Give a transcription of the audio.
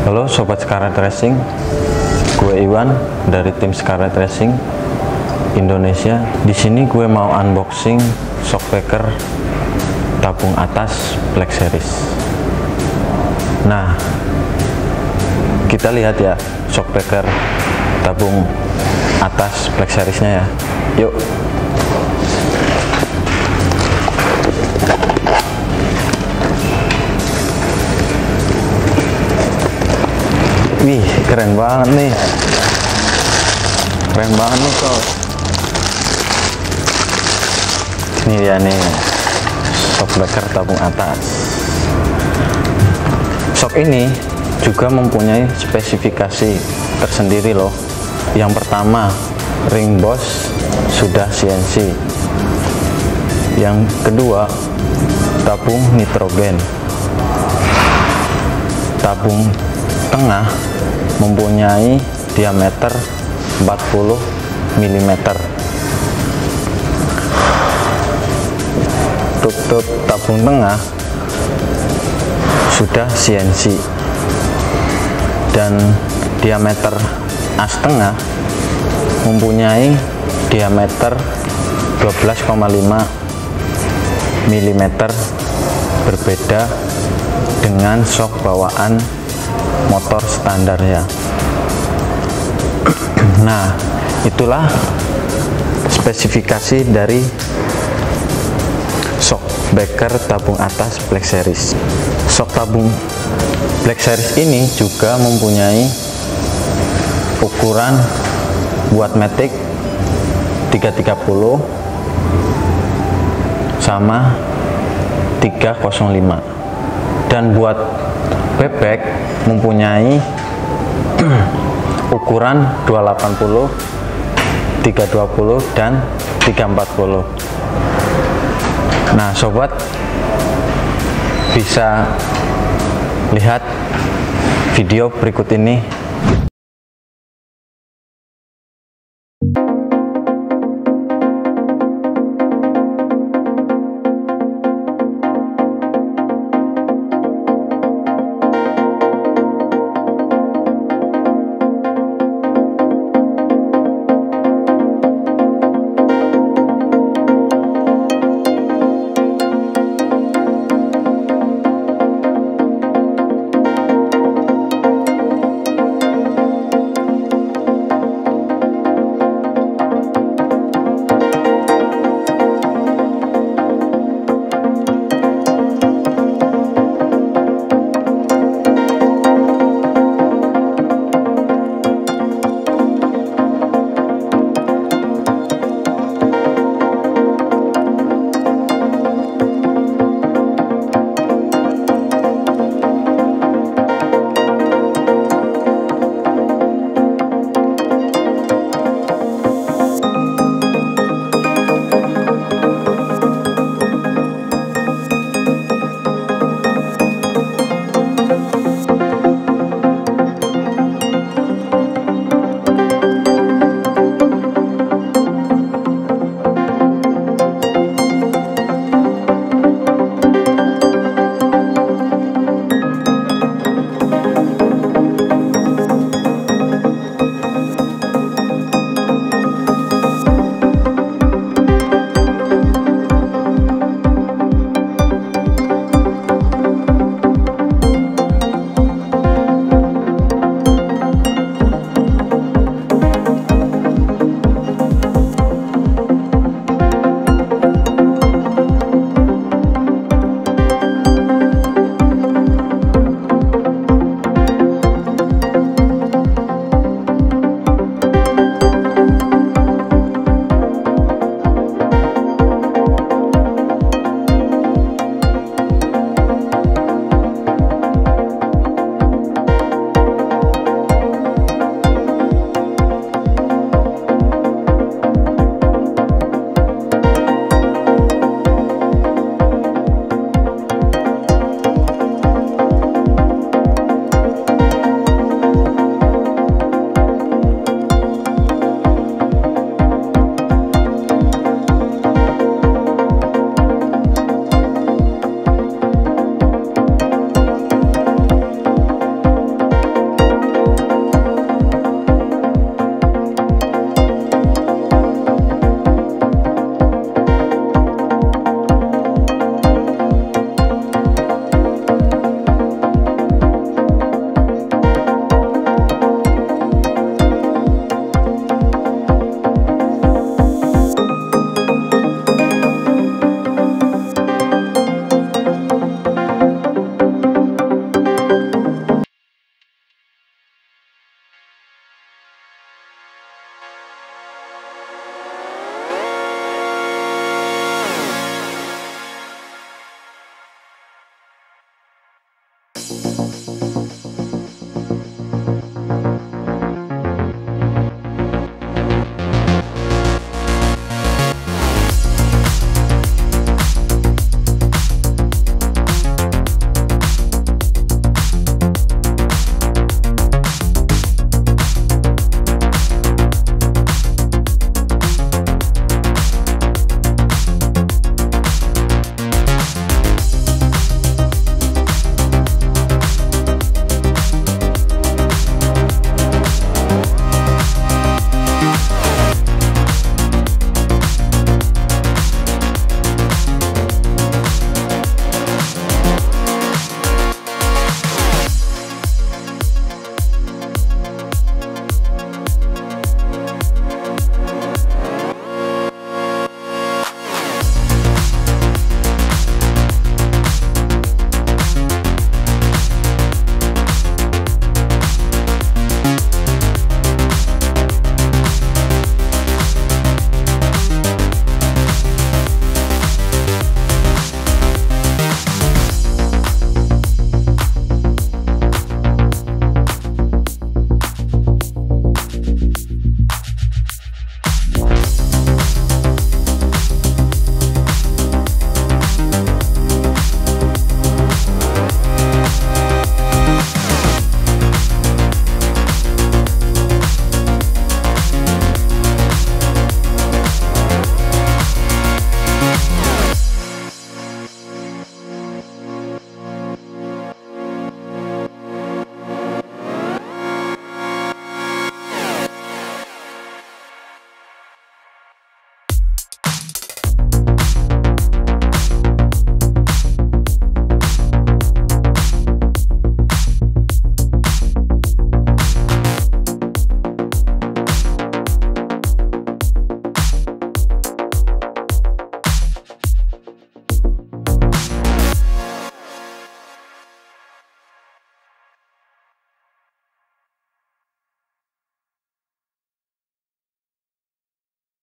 Halo Sobat Scarlet Racing, gue Iwan dari tim Scarlet Racing Indonesia. Di sini gue mau unboxing Shockbeker tabung atas Black Series. Nah, kita lihat ya Shockbeker tabung atas Black Seriesnya ya. Yuk. Wih, keren banget nih. Keren banget nih kok. Ini dia nih, Shockbeker tabung atas. Shock ini juga mempunyai spesifikasi tersendiri loh. Yang pertama, ring boss sudah CNC. Yang kedua, tabung nitrogen. Tabung tengah mempunyai diameter 40 mm. Tutup tabung tengah sudah CNC dan diameter as tengah mempunyai diameter 12,5 mm, berbeda dengan shock bawaan motor standarnya. Nah, itulah spesifikasi dari Shockbeker tabung atas Black Series. Shock tabung Black Series ini juga mempunyai ukuran buat matic 330 sama 305, dan buat bebek mempunyai ukuran 280, 320 dan 340. Nah, sobat bisa lihat video berikut ini.